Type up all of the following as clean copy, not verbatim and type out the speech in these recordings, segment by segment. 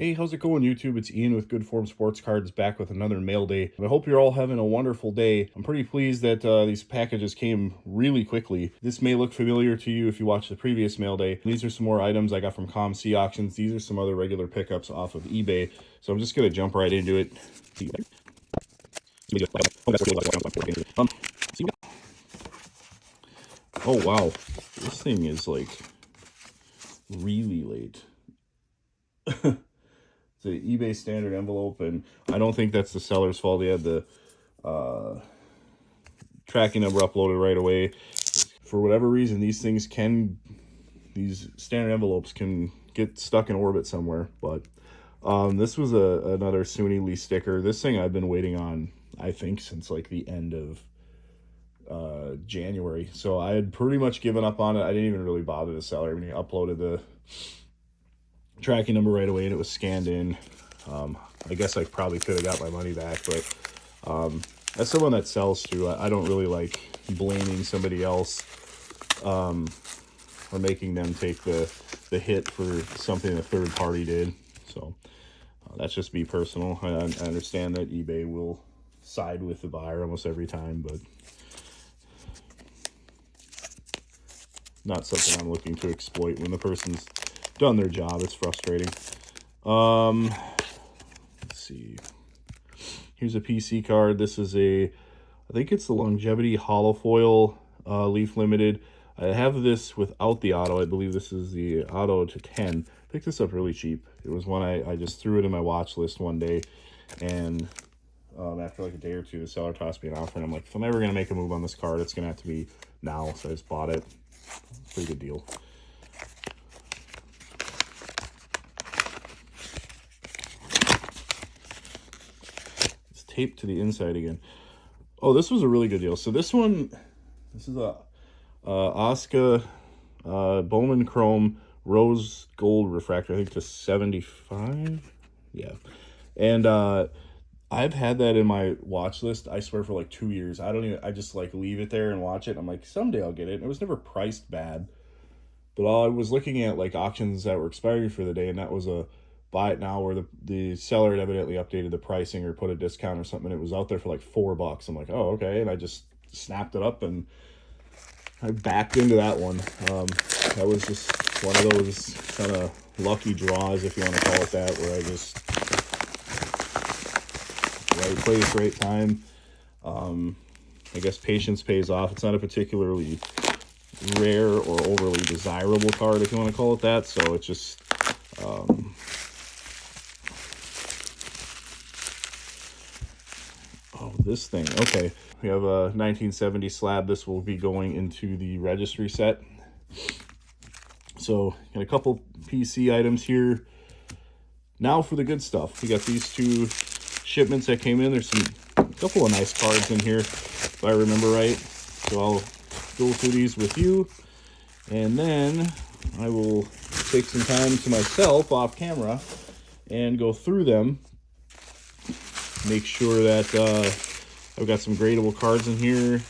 Hey, how's it going, YouTube? It's Ian with Good Form Sports Cards back with another mail day. I hope you're all having a wonderful day. I'm pretty pleased that these packages came really quickly. This may look familiar to you if you watched the previous mail day. These are some more items I got from COMC auctions. These are some other regular pickups off of eBay. So I'm just going to jump right into it. Oh, wow. This thing is like really late. It's an eBay standard envelope, and I don't think that's the seller's fault. They had the tracking number uploaded right away. For whatever reason, these standard envelopes can get stuck in orbit somewhere. But this was another SUNY Lee sticker. This thing I've been waiting on, I think, since like the end of January. So I had pretty much given up on it. I didn't even really bother the seller. I mean, he uploaded the tracking number right away and it was scanned in. I guess I probably could have got my money back, but as someone that sells too, I don't really like blaming somebody else or making them take the hit for something a third party did. So that's just me personal. I understand that eBay will side with the buyer almost every time, but not something I'm looking to exploit when the person's done their job. It's frustrating. Let's see. Here's a PC card. This is I think it's the Longevity Hollow Foil Leaf Limited. I have this without the auto. I believe this is the auto to 10. Picked this up really cheap. It was one I just threw it in my watch list one day, and after like a day or two, the seller tossed me an offer, and I'm like, if I'm ever going to make a move on this card, it's going to have to be now. So I just bought it. Pretty good deal. Taped to the inside again. Oh, this was a really good deal. So this is a Oscar Bowman Chrome Rose Gold Refractor, I think to 75. Yeah. And I've had that in my watch list, I swear, for like 2 years. I just like leave it there and watch it. I'm like, someday I'll get it. And it was never priced bad. But I was looking at like auctions that were expiring for the day, and that was a buy it now, where the seller had evidently updated the pricing or put a discount or something. It was out there for like $4. I'm like, oh, okay. And I just snapped it up and I backed into that one. That was just one of those kind of lucky draws, if you want to call it that, where I just right place, right time. I guess patience pays off. It's not a particularly rare or overly desirable card, if you want to call it that. So it's just oh, this thing. Okay, we have a 1970 slab. This will be going into the registry set. So got a couple PC items here. Now for the good stuff. We got these two shipments that came in. There's a couple of nice cards in here, if I remember right. So I'll go through these with you, and then I will take some time to myself off camera and go through them. Make sure that I've got some gradable cards in here,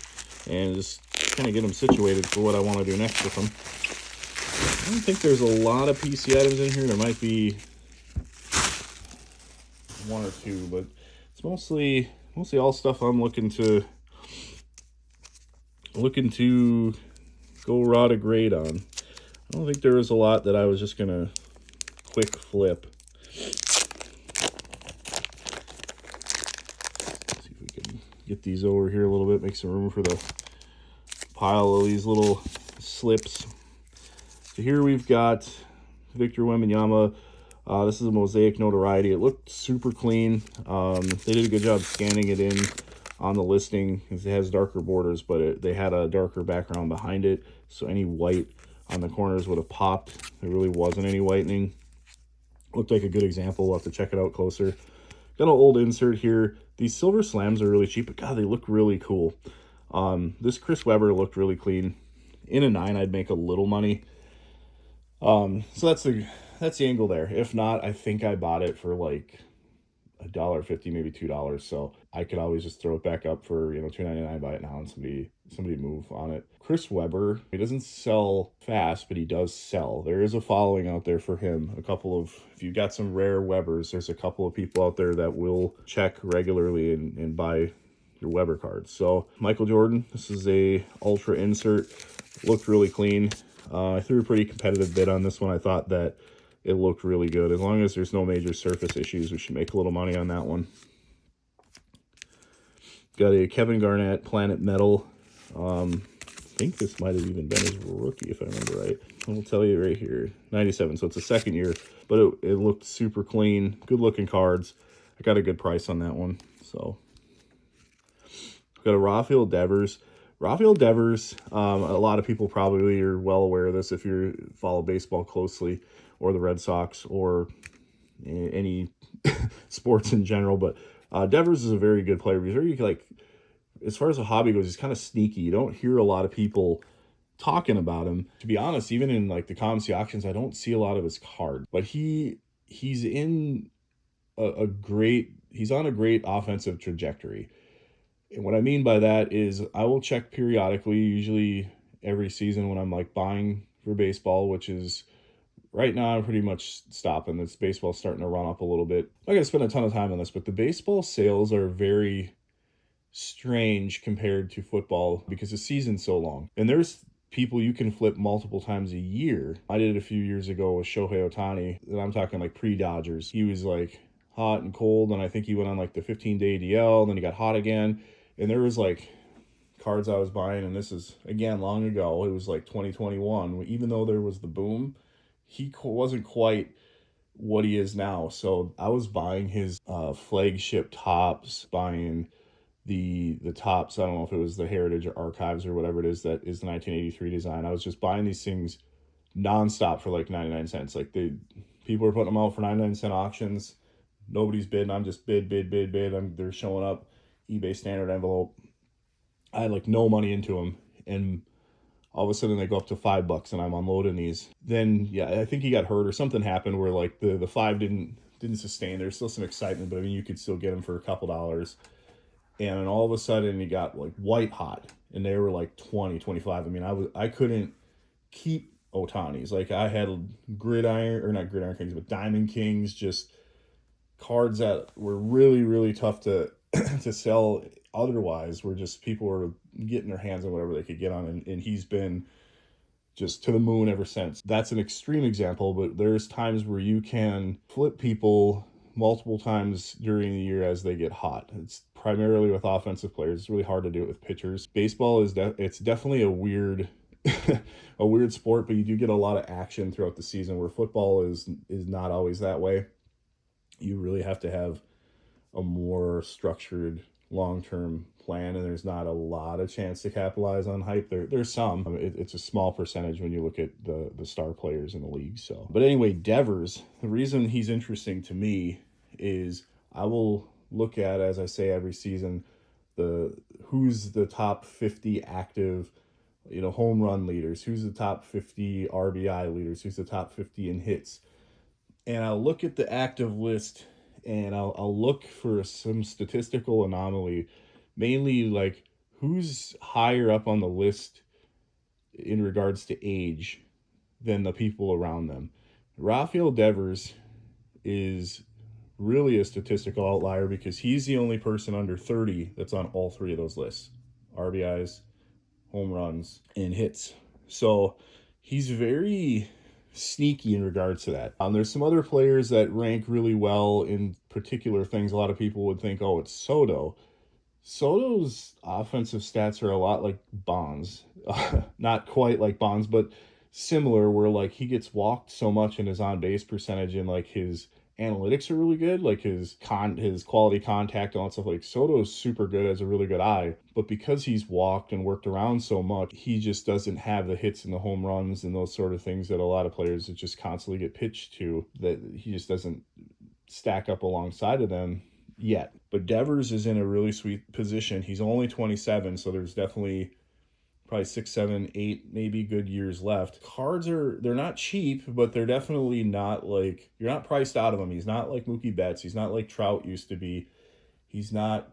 and just kind of get them situated for what I want to do next with them. I don't think there's a lot of PC items in here. There might be one or two, but it's mostly all stuff I'm looking to go raw to grade on. I don't think there was a lot that I was just gonna quick flip. Get these over here a little bit, make some room for the pile of these little slips. So here we've got Victor Wembanyama. This is a Mosaic Notoriety. It looked super clean. They did a good job scanning it in on the listing, because it has darker borders, but they had a darker background behind it, so any white on the corners would have popped. There really wasn't any whitening. Looked like a good example. We'll have to check it out closer. Got an old insert here. These silver slams are really cheap, but God, they look really cool. This Chris Webber looked really clean. In a 9, I'd make a little money. So that's the angle there. If not, I think I bought it for like $1.50, maybe $2. So I could always just throw it back up for, $2.99, buy it now, and somebody move on it. Chris Webber, he doesn't sell fast, but he does sell. There is a following out there for him. If you got some rare Webbers, there's a couple of people out there that will check regularly and buy your Weber cards. So Michael Jordan, this is a ultra insert. Looked really clean. I threw a pretty competitive bid on this one. I thought that it looked really good. As long as there's no major surface issues, we should make a little money on that one. Got a Kevin Garnett Planet Metal. I think this might have even been his rookie, if I remember right. I'll tell you right here, 97. So it's a second year, but it looked super clean. Good looking cards. I got a good price on that one. So got a Rafael Devers. Rafael Devers, a lot of people probably are well aware of this if you follow baseball closely, or the Red Sox, or any sports in general. But Devers is a very good player. He's very, as far as a hobby goes, he's kind of sneaky. You don't hear a lot of people talking about him. To be honest, even in the COMC auctions, I don't see a lot of his cards. But he's in he's on a great offensive trajectory. And what I mean by that is I will check periodically, usually every season when I'm buying for baseball, which is right now I'm pretty much stopping. This baseball's starting to run up a little bit. I'm not going to spend a ton of time on this, but the baseball sales are very strange compared to football because the season's so long. And there's people you can flip multiple times a year. I did it a few years ago with Shohei Ohtani, and I'm talking pre-Dodgers. He was hot and cold, and I think he went on the 15-day DL, then he got hot again. And there was cards I was buying, and this is, again, long ago. It was 2021. Even though there was the boom, he wasn't quite what he is now. So I was buying his flagship tops, buying the tops. I don't know if it was the Heritage Archives or whatever it is that is the 1983 design. I was just buying these things nonstop for 99 cents. People are putting them out for 99-cent auctions. Nobody's bidding. I'm just bid. They're showing up. eBay standard envelope. I had no money into them, and all of a sudden they go up to $5 and I'm unloading these. Then I think he got hurt or something happened where the $5 didn't sustain. There's still some excitement, but you could still get them for a couple dollars. And then all of a sudden he got white hot, and they were 20, 25. I couldn't keep Ohtanis. I had not Gridiron Kings, but Diamond Kings, just cards that were really, really tough to to sell otherwise, where just people were getting their hands on whatever they could get on, and he's been just to the moon ever since. That's an extreme example, but there's times where you can flip people multiple times during the year as they get hot. It's primarily with offensive players. It's really hard to do it with pitchers. Baseball is it's definitely a weird a weird sport, but you do get a lot of action throughout the season, where football is not always that way. You really have to have a more structured long-term plan, and there's not a lot of chance to capitalize on hype. There's some. It's a small percentage when you look at the star players in the league. So, but anyway, Devers, the reason he's interesting to me is I will look at, as I say every season, who's the top 50 active home run leaders, who's the top 50 RBI leaders, who's the top 50 in hits. And I'll look at the active list, and I'll look for some statistical anomaly, mainly who's higher up on the list in regards to age than the people around them. Rafael Devers is really a statistical outlier because he's the only person under 30 that's on all three of those lists: RBIs, home runs, and hits. So he's very sneaky in regards to that. There's some other players that rank really well in particular things. A lot of people would think, oh, it's Soto. Soto's offensive stats are a lot like Bonds. Not quite like Bonds, but similar, where he gets walked so much, and his on-base percentage and his analytics are really good, his quality contact and all that stuff. Soto's super good, has a really good eye, but because he's walked and worked around so much, he just doesn't have the hits and the home runs and those sort of things that a lot of players that just constantly get pitched to, that he just doesn't stack up alongside of them yet. But Devers is in a really sweet position. He's only 27, so there's definitely probably 6, 7, 8 maybe good years left. Cards they're not cheap, but they're definitely not like, you're not priced out of him. He's not like Mookie Betts. He's not like Trout used to be. He's not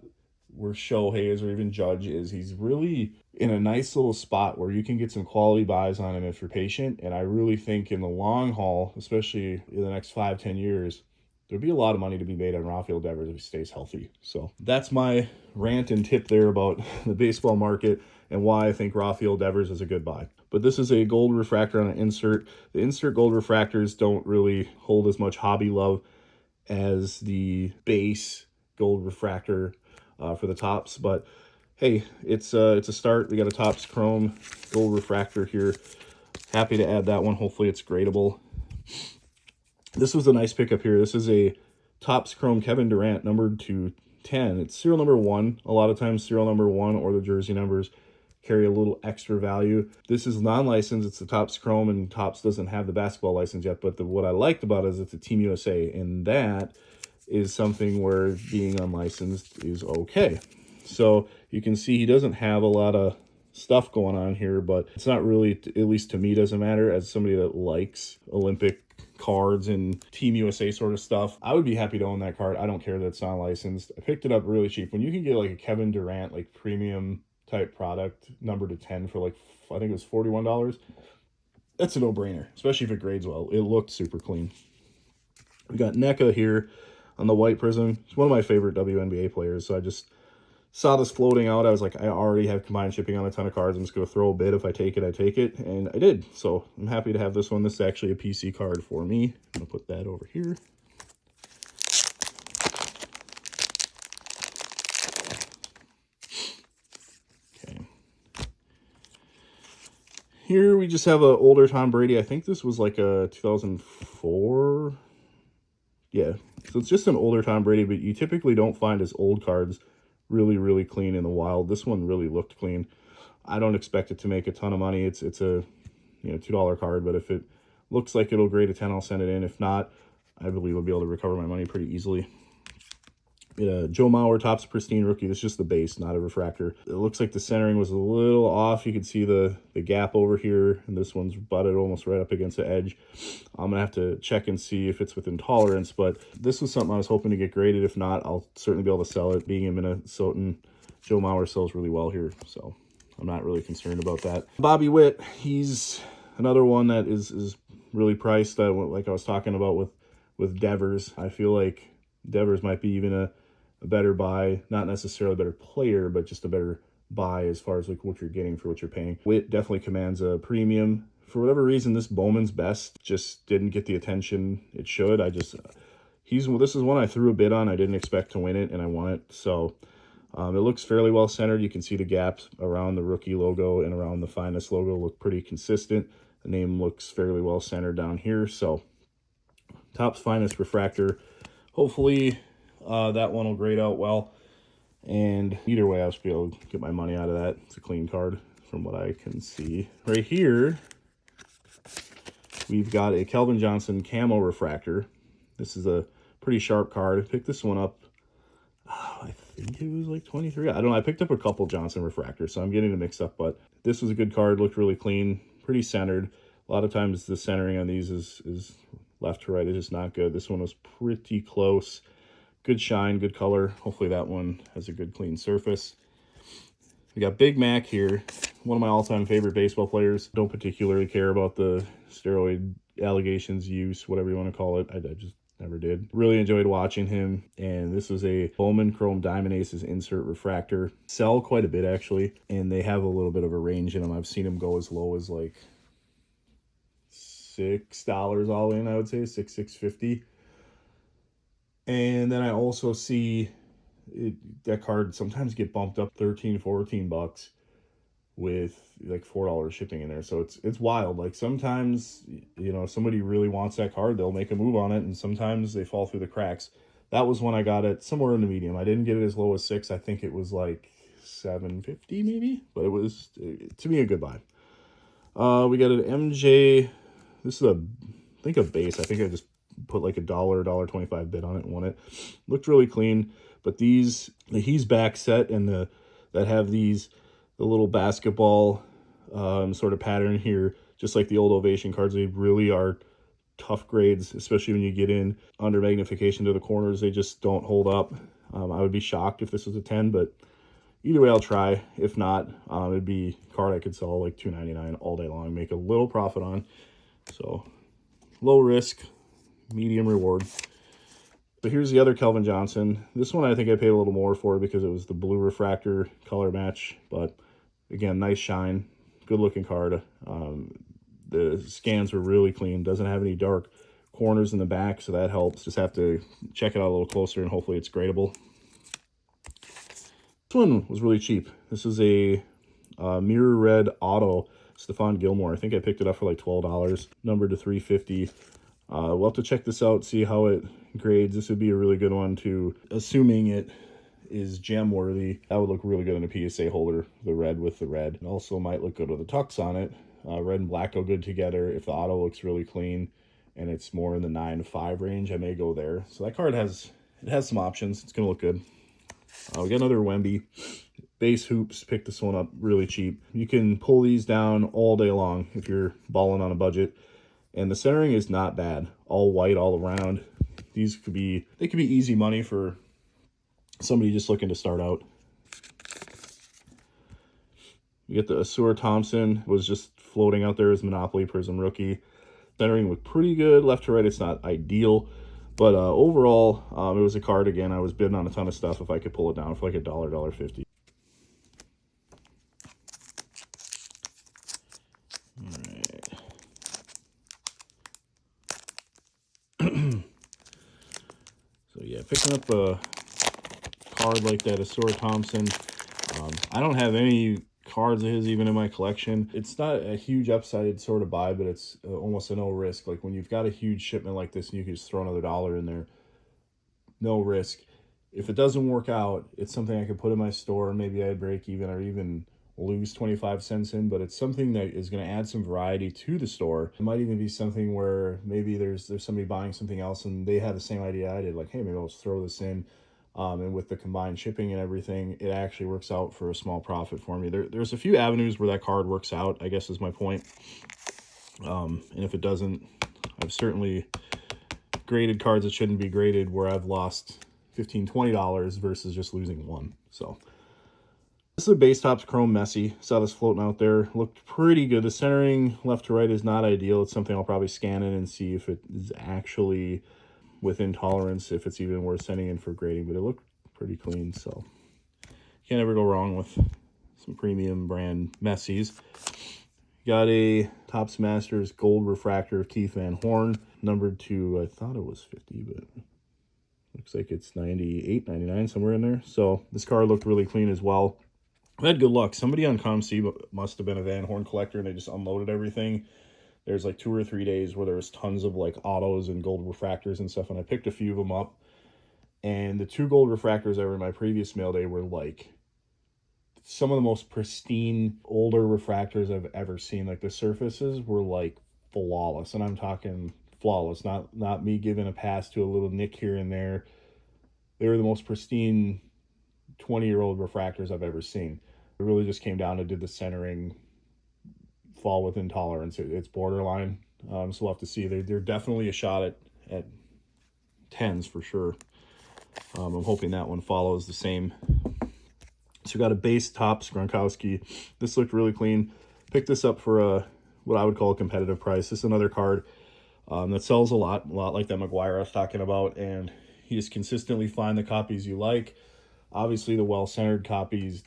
where Shohei is or even Judge is. He's really in a nice little spot where you can get some quality buys on him if you're patient. And I really think in the long haul, especially in the next 5, 10 years, there'll be a lot of money to be made on Rafael Devers if he stays healthy. So that's my rant and tip there about the baseball market and why I think Rafael Devers is a good buy. But this is a gold refractor on an insert. The insert gold refractors don't really hold as much hobby love as the base gold refractor for the tops, but hey, it's a start. We got a Topps Chrome gold refractor here. Happy to add that one. Hopefully it's gradable. This was a nice pickup here. This is a Topps Chrome Kevin Durant numbered to 10. It's serial number 1. A lot of times serial number 1 or the jersey numbers carry a little extra value. This is non-licensed. It's the Topps Chrome, and Topps doesn't have the basketball license yet, but what I liked about it is it's a Team USA, and that is something where being unlicensed is okay. So you can see he doesn't have a lot of stuff going on here, but it's not really, at least to me, doesn't matter. As somebody that likes Olympic cards and Team USA sort of stuff, I would be happy to own that card. I don't care that it's not licensed. I picked it up really cheap. When you can get like a Kevin Durant, like premium type product, number to 10 for like, I think it was $41, that's a no-brainer, especially if it grades well. It looked super clean. We got NECA here on the white prism. He's one of my favorite WNBA players, so I just saw this floating out. I was like, I already have combined shipping on a ton of cards. I'm just going to throw a bid. If I take it, I take it. And I did. So I'm happy to have this one. This is actually a PC card for me. I'm going to put that over here. Okay. Here we just have an older Tom Brady. I think this was like a 2004. Yeah. So it's just an older Tom Brady, but you typically don't find his old cards really, really clean in the wild. This one really looked clean. I don't expect it to make a ton of money. It's a $2 card, but if it looks like it'll grade a 10, I'll send it in. If not, I believe I'll be able to recover my money pretty easily. Joe Mauer, Topps Pristine rookie. This is just the base, not a refractor. It looks like the centering was a little off. You can see the gap over here, and this one's butted almost right up against the edge. I'm going to have to check and see if it's within tolerance, but this was something I was hoping to get graded. If not, I'll certainly be able to sell it. Being in Minnesota, Joe Mauer sells really well here, so I'm not really concerned about that. Bobby Witt, he's another one that is really priced, like I was talking about with Devers. I feel like Devers might be even a better buy, not necessarily a better player, but just a better buy as far as like what you're getting for what you're paying. Witt definitely commands a premium. For whatever reason, this Bowman's Best just didn't get the attention it should. This is one I threw a bid on. I didn't expect to win it, and I won it. So it looks fairly well centered. You can see the gaps around the rookie logo and around the Finest logo look pretty consistent. The name looks fairly well centered down here. So Topps Finest refractor. Hopefully that one will grade out well, and either way I'll be able to get my money out of that. It's a clean card from what I can see. Right here we've got a Kelvin Johnson camo refractor. This is a pretty sharp card. I picked this one up, I think it was like 23. I don't know. I picked up a couple Johnson refractors, so I'm getting it mixed up, but this was a good card. Looked really clean, pretty centered. A lot of times the centering on these is left to right. It's just not good. This one was pretty close. Good shine, good color. Hopefully that one has a good clean surface. We got Big Mac here, one of my all-time favorite baseball players. Don't particularly care about the steroid allegations, use, whatever you want to call it. I just never did. Really enjoyed watching him. And this was a Bowman Chrome Diamond Aces insert refractor. Sell quite a bit, actually. And they have a little bit of a range in them. I've seen them go as low as like $6 all in, I would say, $6.50. And then I also see that card sometimes get bumped up $13-14 with like $4 shipping in there. So it's wild. Like sometimes, if somebody really wants that card, they'll make a move on it, and sometimes they fall through the cracks. That was when I got it somewhere in the medium. I didn't get it as low as $6. I think it was like $7.50 maybe, but it was, to me, a good buy. We got an MJ. This is I think a base. I think I just put like $1.25 bid on it and won it. Looked really clean, but the He's Back set and that have the little basketball sort of pattern here, just like the old Ovation cards. They really are tough grades, especially when you get in under magnification to the corners. They just don't hold up. I would be shocked if this was a 10, but either way, I'll try. If not, it'd be a card I could sell like $2.99 all day long, make a little profit on. So low risk, medium reward. But here's the other Kelvin Johnson. This one I think I paid a little more for because it was the blue refractor color match. But again, nice shine, good looking card. The scans were really clean. Doesn't have any dark corners in the back, so that helps. Just have to check it out a little closer, and hopefully it's gradable. This one was really cheap. This is a mirror red auto Stephon Gilmore. I think I picked it up for like $12, numbered to 350. We'll have to check this out, see how it grades. This would be a really good one to, assuming it is gem worthy. That would look really good in a PSA holder, the red with the red. It also might look good with the tux on it. Red and black go good together. If the auto looks really clean and it's more in the 9 to 5 range, I may go there. So that card has some options. It's gonna look good. We got another Wemby. Base hoops, picked this one up really cheap. You can pull these down all day long if you're balling on a budget. And the centering is not bad. All white all around. These could be easy money for somebody just looking to start out. We get the Asur Thompson, was just floating out there as Monopoly Prism rookie. Centering looked pretty good. Left to right, it's not ideal. But overall, it was a card. Again, I was bidding on a ton of stuff if I could pull it down for like $1, $1.50. So yeah, picking up a card like that, Asur Thompson. I don't have any cards of his even in my collection. It's not a huge upside sort of buy, but it's almost a no risk. Like when you've got a huge shipment like this and you can just throw another $1 in there, no risk. If it doesn't work out, it's something I could put in my store and maybe I'd break even or even lose 25 cents in, but it's something that is going to add some variety to the store. It might even be something where maybe there's somebody buying something else and they had the same idea I did, like, hey, maybe I'll just throw this in. And with the combined shipping and everything, it actually works out for a small profit for me. There's a few avenues where that card works out, I guess is my point. And if it doesn't, I've certainly graded cards that shouldn't be graded where I've lost $15, $20 versus just losing one. So this is a base tops chrome messy. Saw this floating out there. Looked pretty good. The centering left to right is not ideal. It's something I'll probably scan in and see if it is actually within tolerance, if it's even worth sending in for grading, but it looked pretty clean. So can't ever go wrong with some premium brand messies. Got a Topps Masters gold refractor of Keith Van Horn, numbered to, I thought it was 50, but looks like it's 98, 99, somewhere in there. So this card looked really clean as well. I had good luck. Somebody on COMC must have been a Van Horn collector and they just unloaded everything. There's like 2 or 3 days where there was tons of like autos and gold refractors and stuff, and I picked a few of them up. And the 2 gold refractors that were in my previous mail day were like some of the most pristine older refractors I've ever seen. Like the surfaces were like flawless, and I'm talking flawless, not me giving a pass to a little nick here and there. They were the most pristine 20-year-old refractors I've ever seen. It really just came down to, did the centering fall within tolerance? It's borderline. So we'll have to see. They're definitely a shot at 10s for sure. I'm hoping that one follows the same. So we got a base Topps Gronkowski. This looked really clean. Picked this up for what I would call a competitive price. This is another card that sells a lot like that McGuire I was talking about, and you just consistently find the copies you like. Obviously, the well-centered copies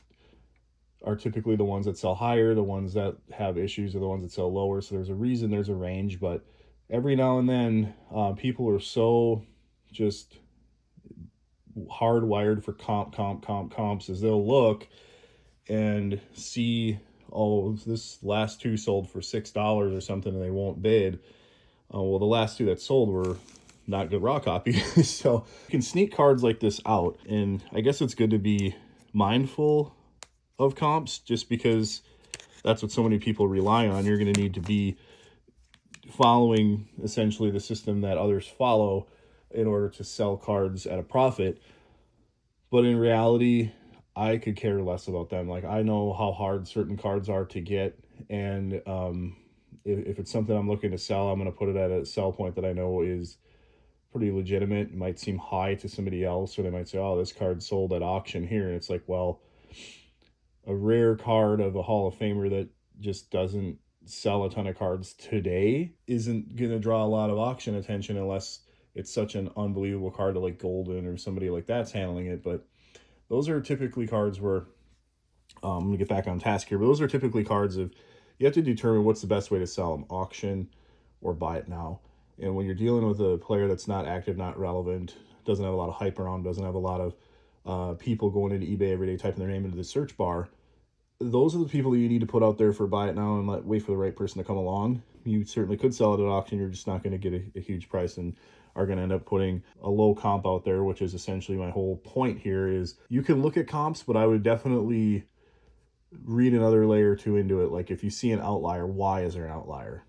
are typically the ones that sell higher. The ones that have issues are the ones that sell lower. So there's a reason, there's a range. But every now and then, people are so just hardwired for comps, as they'll look and see, oh, this last 2 sold for $6 or something, and they won't bid. Well, the last 2 that sold were not good raw copies. So you can sneak cards like this out, and I guess it's good to be mindful of comps, just because that's what so many people rely on. You're going to need to be following essentially the system that others follow in order to sell cards at a profit. But in reality, I could care less about them. Like, I know how hard certain cards are to get, And if it's something I'm looking to sell, I'm going to put it at a sell point that I know is pretty legitimate. It might seem high to somebody else, or they might say, oh, this card sold at auction here. And it's like, well, a rare card of a Hall of Famer that just doesn't sell a ton of cards today isn't going to draw a lot of auction attention unless it's such an unbelievable card to like Golden or somebody like that's handling it. But those are typically cards where, I'm going to get back on task here, but those are typically cards of, you have to determine what's the best way to sell them, auction or buy it now. And when you're dealing with a player that's not active, not relevant, doesn't have a lot of hype around, doesn't have a lot of people going into eBay every day typing their name into the search bar, those are the people that you need to put out there for buy it now and wait for the right person to come along. You certainly could sell it at auction. You're just not going to get a huge price and are going to end up putting a low comp out there, which is essentially my whole point here. Is you can look at comps, but I would definitely read another layer or two into it. Like if you see an outlier, why is there an outlier?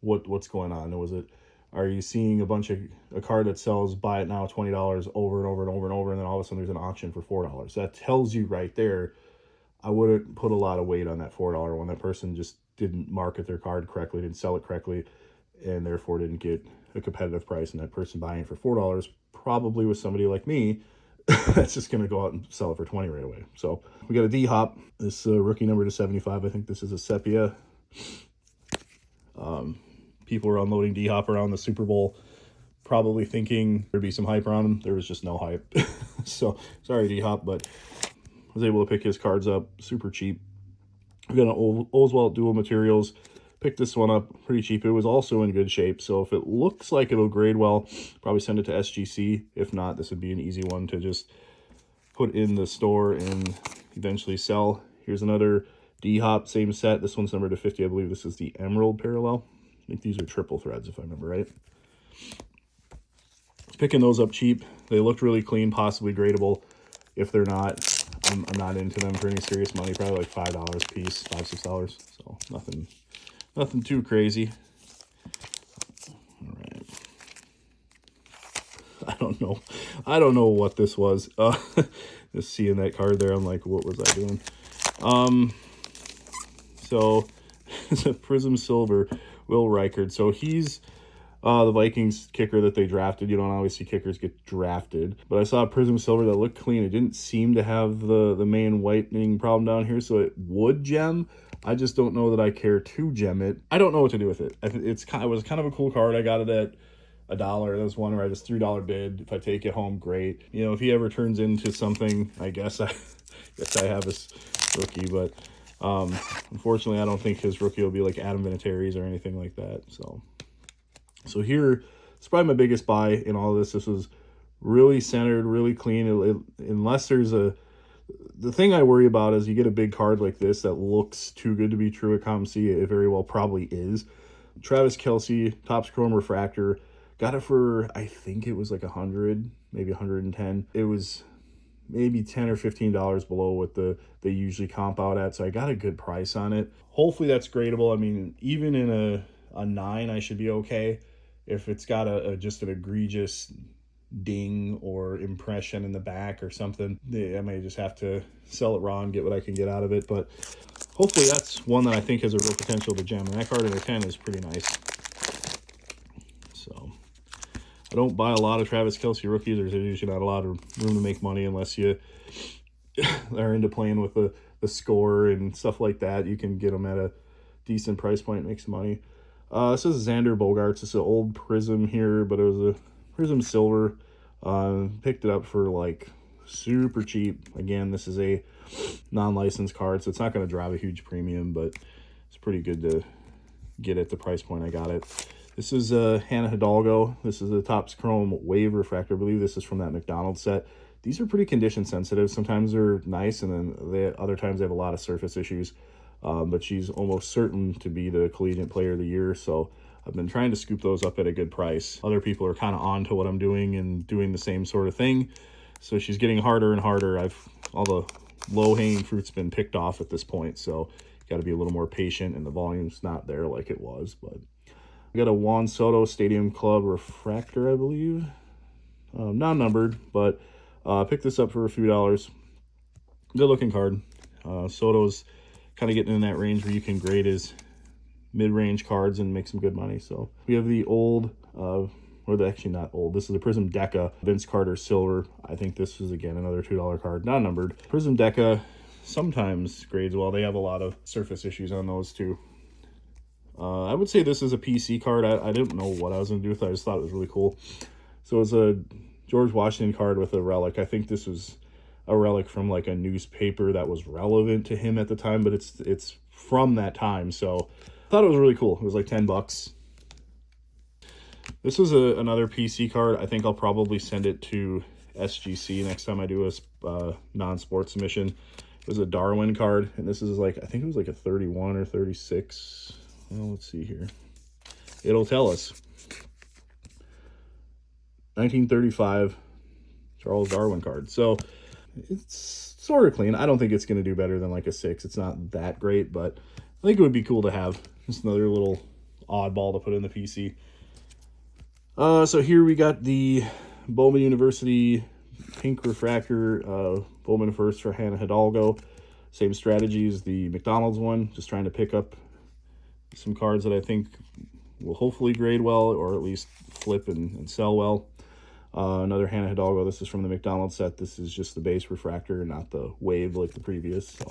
What's going on? Are you seeing a card that sells buy it now $20 over and over and over and over, and then all of a sudden there's an auction for $4? That tells you right there, I wouldn't put a lot of weight on that $4 one. That person just didn't market their card correctly, didn't sell it correctly, and therefore didn't get a competitive price. And that person buying it for $4 probably was somebody like me that's just going to go out and sell it for 20 right away. So we got a D-Hop, this rookie number to 75. I think this is a sepia. People were unloading D-Hop around the Super Bowl, probably thinking there'd be some hype around him. There was just no hype. So sorry, D-Hop, but I was able to pick his cards up super cheap. We got an Oswalt Dual Materials. Picked this one up pretty cheap. It was also in good shape, so if it looks like it'll grade well, probably send it to SGC. If not, this would be an easy one to just put in the store and eventually sell. Here's another D-Hop, same set. This one's numbered to 50. I believe this is the Emerald Parallel. I think these are triple threads, if I remember right. Picking those up cheap. They looked really clean, possibly gradable. If they're not, I'm not into them for any serious money. Probably like $5 a piece, $5, $6. So nothing too crazy. All right. I don't know what this was. Just seeing that card there, I'm like, what was I doing? So it's a Prism Silver, Will Reichard. So he's the Vikings kicker that they drafted. You don't always see kickers get drafted, but I saw a Prism Silver that looked clean. It didn't seem to have the main whitening problem down here, so it would gem. I just don't know that I care to gem it. I don't know what to do with it. It was kind of a cool card. I got it at $1. That was one where I just $3 bid. If I take it home, great. You know, if he ever turns into something, I guess I have his rookie, but unfortunately, I don't think his rookie will be like Adam Vinatieri's or anything like that. So here, it's probably my biggest buy in all of this. This was really centered, really clean. Unless there's the thing I worry about is you get a big card like this that looks too good to be true at COMC. It very well probably is. Travis Kelce, Topps Chrome Refractor. Got it for, I think it was like 100, maybe 110. It was maybe $10 or $15 below what they usually comp out at. So I got a good price on it. Hopefully that's gradable. I mean, even in a 9, I should be okay. If it's got just an egregious ding or impression in the back or something, I may just have to sell it raw and get what I can get out of it. But hopefully that's one that I think has a real potential to gem. And that card in a 10 is pretty nice. So I don't buy a lot of Travis Kelce rookies. There's usually not a lot of room to make money unless you are into playing with the score and stuff like that. You can get them at a decent price point, make some money. This is Xander Bogaerts. It's an old Prism here, but it was a Prism Silver. Picked it up for like super cheap. Again, this is a non-licensed card, so it's not going to drive a huge premium, but it's pretty good to get at the price point I got it. This is Hannah Hidalgo. This is a Topps Chrome Wave Refractor. I believe this is from that McDonald's set. These are pretty condition sensitive. Sometimes they're nice, and then other times they have a lot of surface issues. But she's almost certain to be the Collegiate Player of the Year, so I've been trying to scoop those up at a good price. Other people are kind of on to what I'm doing and doing the same sort of thing, so she's getting harder and harder. All the low-hanging fruit's been picked off at this point, so got to be a little more patient, and the volume's not there like it was. But I got a Juan Soto Stadium Club Refractor, I believe. Non-numbered, but picked this up for a few dollars. Good-looking card. Soto's kind of getting in that range where you can grade as mid-range cards and make some good money. So we have the old, or actually not old, this is a Prism Deca Vince Carter Silver. I think this is, again, another $2 card, not numbered. Prism Deca sometimes grades well. They have a lot of surface issues on those too. I would say this is a PC card. I didn't know what I was going to do with it. I just thought it was really cool. So it's a George Washington card with a relic. I think this was a relic from like a newspaper that was relevant to him at the time, but it's from that time. So I thought it was really cool. It was like 10 bucks. This is another PC card. I think I'll probably send it to SGC next time I do a non-sports submission. It was a Darwin card, and this is like, I think it was like a 31 or 36. Well, let's see here. It'll tell us. 1935 Charles Darwin card. So it's sort of clean. I don't think it's going to do better than like a 6. It's not that great, but I think it would be cool to have. Just another little oddball to put in the PC. So here we got the Bowman University pink refractor, Bowman first for Hannah Hidalgo. Same strategy as the McDonald's one, just trying to pick up some cards that I think will hopefully grade well, or at least flip and sell well. Another Hannah Hidalgo. This is from the McDonald's set. This is just the base refractor, not the wave like the previous. So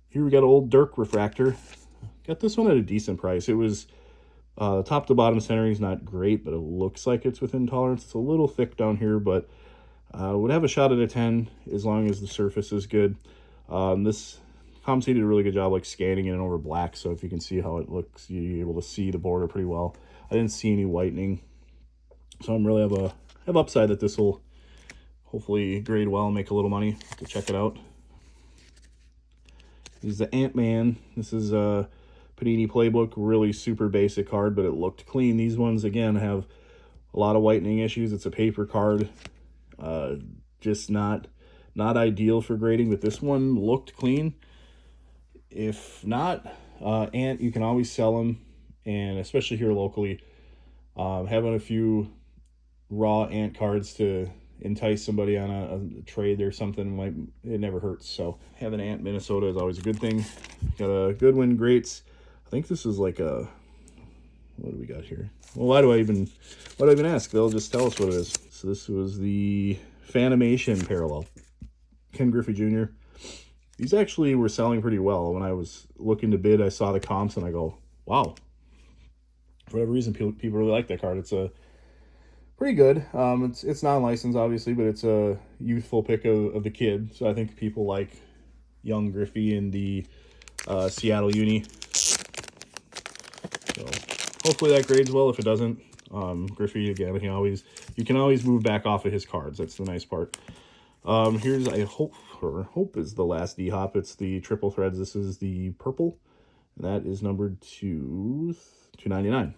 here we got old Dirk refractor. Got this one at a decent price. It was top to bottom centering is not great, but it looks like it's within tolerance. It's a little thick down here, but would have a shot at a 10 as long as the surface is good. This COMC did a really good job like scanning it over black, so if you can see how it looks, you're able to see the border pretty well. I didn't see any whitening, so I'm really have upside that this will hopefully grade well and make a little money. To check it out. This is the Ant-Man. This is a Panini Playbook, really super basic card, but it looked clean. These ones, again, have a lot of whitening issues. It's a paper card, just not ideal for grading, but this one looked clean. If not, Ant, you can always sell them, and especially here locally, having a few raw Ant cards to entice somebody on a trade or something, it never hurts. So having Ant Minnesota is always a good thing. Got a Goodwin Greats. I think this is like a, what do we got here? Well, why do I even ask? They'll just tell us what it is. So this was the Fanimation parallel. Ken Griffey Jr. These actually were selling pretty well. When I was looking to bid, I saw the comps and I go, wow. For whatever reason, people really like that card. It's a pretty good. It's non-licensed, obviously, but it's a youthful pick of the kid. So I think people like young Griffey in the Seattle Uni. So hopefully that grades well. If it doesn't, Griffey, again, you can always move back off of his cards. That's the nice part. Here's, I hope is the last D-Hop. It's the triple threads. This is the purple. And that is numbered to 299.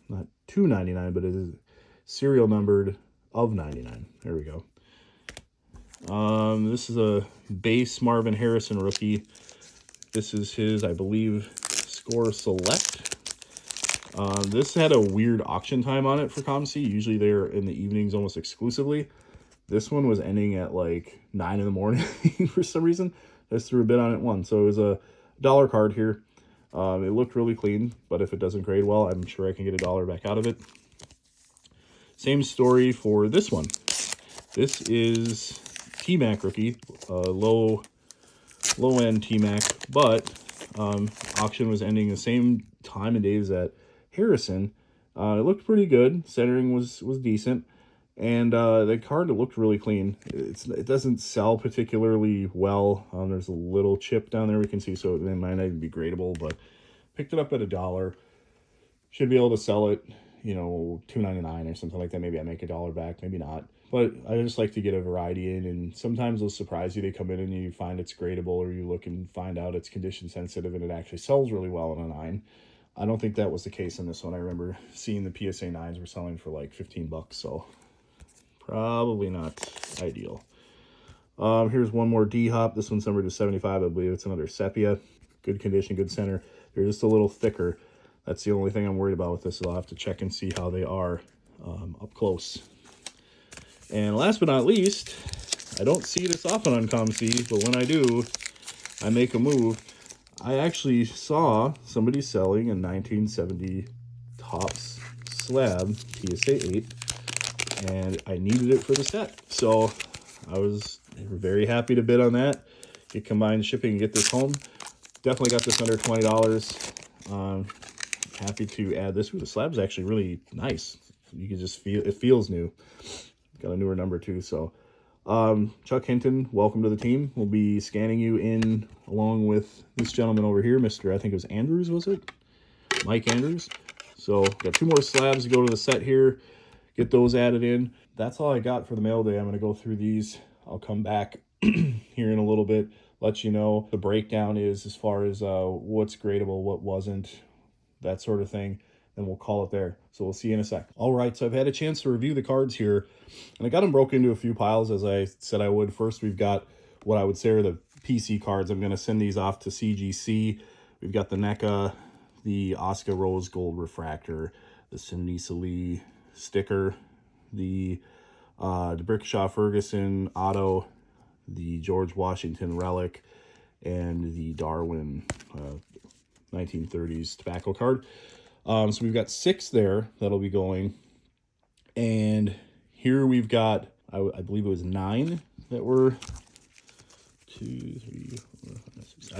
Not 299, but it is serial numbered of 99. There we go. This is a base Marvin Harrison rookie. This is his, I believe, Score Select. This had a weird auction time on it for COMC. Usually they're in the evenings almost exclusively. This one was ending at like 9 in the morning for some reason. I just threw a bid on it one. So it was a $1 card here. It looked really clean, but if it doesn't grade well, I'm sure I can get $1 back out of it. Same story for this one. This is T-Mac rookie, low-end T-Mac, but auction was ending the same time and days at Harrison. It looked pretty good. Centering was decent. And the card looked really clean. It doesn't sell particularly well. There's a little chip down there we can see, so it might not even be gradable, but picked it up at $1. Should be able to sell it, $2.99 or something like that. Maybe I make $1 back, maybe not. But I just like to get a variety in, and sometimes they'll surprise you. They come in and you find it's gradable, or you look and find out it's condition sensitive and it actually sells really well on a 9. I don't think that was the case in this one. I remember seeing the PSA 9s were selling for like 15 bucks, so probably not ideal. Here's one more D-Hop. This one's numbered to 75. I believe it's another Sepia. Good condition, good center. They're just a little thicker. That's the only thing I'm worried about with this. I'll have to check and see how they are up close. And last but not least, I don't see this often on COMC, but when I do, I make a move. I actually saw somebody selling a 1970 Topps slab PSA 8, and I needed it for the set. So I was very happy to bid on that, get combined shipping and get this home. Definitely got this under $20. Happy to add this. Ooh, the slab's actually really nice. You can just feel it, feels new. Got a newer number too. So Chuck Hinton, welcome to the team. We'll be scanning you in along with this gentleman over here, Mr. I think it was Andrews, was it? Mike Andrews. So got 2 more slabs to go to the set here, get those added in. That's all I got for the mail day. I'm going to go through these. I'll come back here in a little bit, let you know the breakdown is as far as what's gradable, what wasn't, that sort of thing. And we'll call it there. So we'll see you in a sec. All right, so I've had a chance to review the cards here, and I got them broken into a few piles, as I said I would. First, we've got what I would say are the PC cards. I'm going to send these off to CGC. We've got the NECA, the Oscar Rose Gold Refractor, the Cindy Lee sticker, the Brickshaw Ferguson Auto, the George Washington Relic, and the Darwin 1930s tobacco card. So we've got 6 there that'll be going. And here we've got, I believe it was 9 that were 2, 3, 4, 5, 6.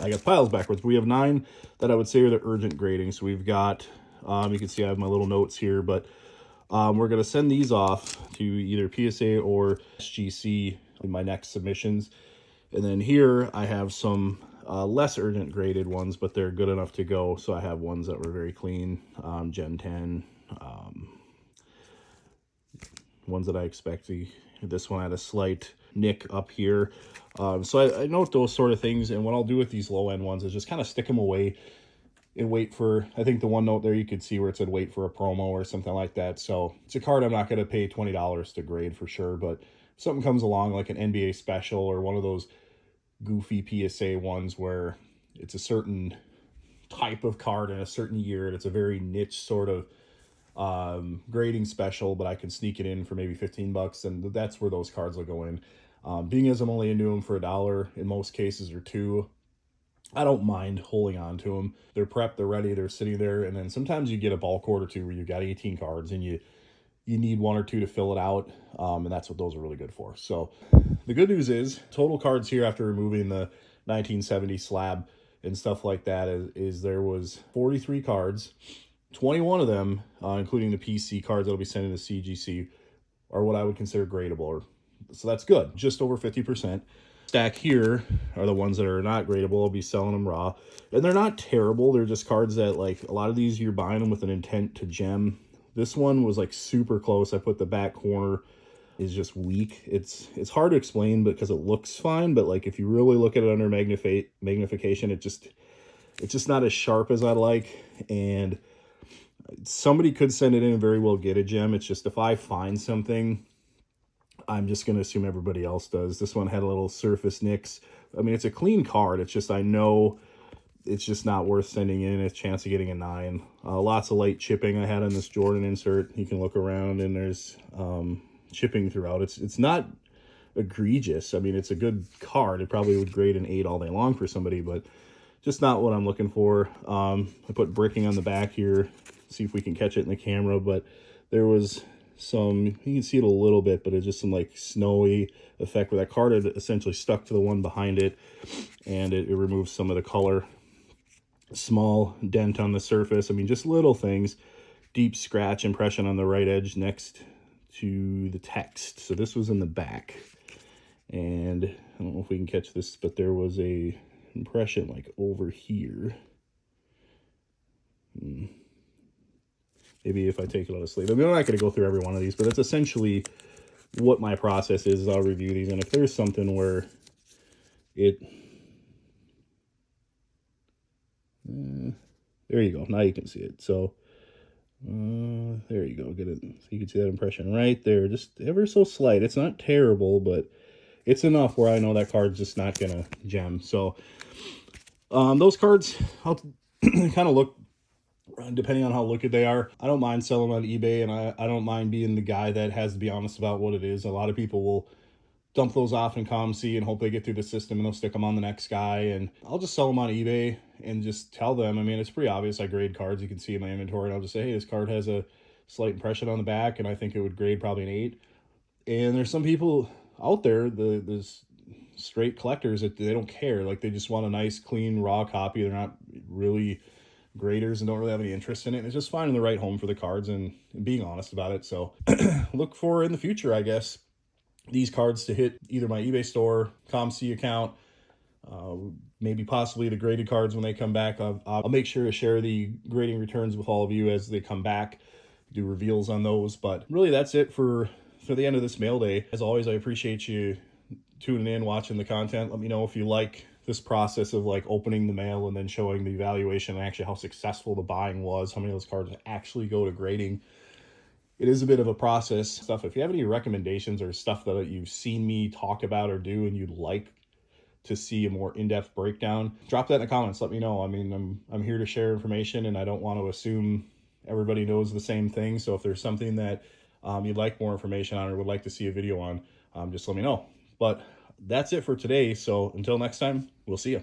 I got piles backwards. But we have 9 that I would say are the urgent grading. So we've got, you can see I have my little notes here, but we're going to send these off to either PSA or SGC in my next submissions. And then here I have some less urgent graded ones, but they're good enough to go. So I have ones that were very clean, Gen 10, ones that I expect. This one had a slight nick up here. So I note those sort of things. And what I'll do with these low end ones is just kind of stick them away and wait for, I think the one note there you could see where it said wait for a promo or something like that. So it's a card I'm not going to pay $20 to grade for sure, but if something comes along like an NBA special or one of those goofy PSA ones where it's a certain type of card in a certain year and it's a very niche sort of grading special, but I can sneak it in for maybe $15, and that's where those cards will go in. Being as I'm only into them for $1 in most cases or $2, I don't mind holding on to them. They're prepped, they're ready, they're sitting there, and then sometimes you get a bulk order too where you've got 18 cards and you need 1 or 2 to fill it out, and that's what those are really good for. So the good news is total cards here after removing the 1970 slab and stuff like that is there was 43 cards. 21 of them, including the PC cards that'll be sent to CGC, are what I would consider gradable. So that's good, just over 50%. Stack here are the ones that are not gradable. I'll be selling them raw, and they're not terrible. They're just cards that, like, a lot of these you're buying them with an intent to gem. This one was like super close. I put the back corner is just weak. It's hard to explain because it looks fine, but like if you really look at it under magnification, it's just not as sharp as I'd like. And somebody could send it in and very well get a gem. It's just if I find something, I'm just going to assume everybody else does. This one had a little surface nicks. I mean, it's a clean card. It's just, I know it's just not worth sending in a chance of getting a 9. Lots of light chipping I had on this Jordan insert. You can look around and there's chipping throughout. It's not egregious. I mean, it's a good card. It probably would grade an 8 all day long for somebody, but just not what I'm looking for. I put bricking on the back here, see if we can catch it in the camera, but there was some, you can see it a little bit, but it's just some like snowy effect where that card had essentially stuck to the one behind it, and it removes some of the color. Small dent on the surface. I mean, just little things. Deep scratch impression on the right edge next to the text. So this was in the back, and I don't know if we can catch this, but there was a impression like over here. Maybe if I take it on a sleeve. I mean, I'm not going to go through every one of these, but that's essentially what my process is I'll review these, and if there's something where it there you go, now you can see it. So there you go, get it, so you can see that impression right there, just ever so slight. It's not terrible, but it's enough where I know that card's just not gonna gem. So those cards, I'll kind of look depending on how liquid they are. I don't mind selling on eBay, and I don't mind being the guy that has to be honest about what it is. A lot of people will dump those off in COMC and hope they get through the system and they'll stick them on the next guy. And I'll just sell them on eBay and just tell them, I mean, it's pretty obvious I grade cards. You can see in my inventory, and I'll just say, hey, this card has a slight impression on the back, and I think it would grade probably an 8. And there's some people out there, there's straight collectors, that they don't care. Like, they just want a nice, clean, raw copy. They're not really graders and don't really have any interest in it. It's just finding the right home for the cards and being honest about it. So look for in the future, I guess, these cards to hit either my eBay store, COMC account, maybe possibly the graded cards when they come back. I'll make sure to share the grading returns with all of you as they come back, do reveals on those. But really, that's it for the end of this mail day. As always, I appreciate you tuning in, watching the content. Let me know if you like this process of like opening the mail and then showing the evaluation and actually how successful the buying was, how many of those cards actually go to grading. It is a bit of a process stuff. If you have any recommendations or stuff that you've seen me talk about or do and you'd like to see a more in-depth breakdown, drop that in the comments. Let me know. I mean, I'm here to share information, and I don't want to assume everybody knows the same thing. So if there's something that you'd like more information on or would like to see a video on, just let me know. But that's it for today. So until next time, we'll see you.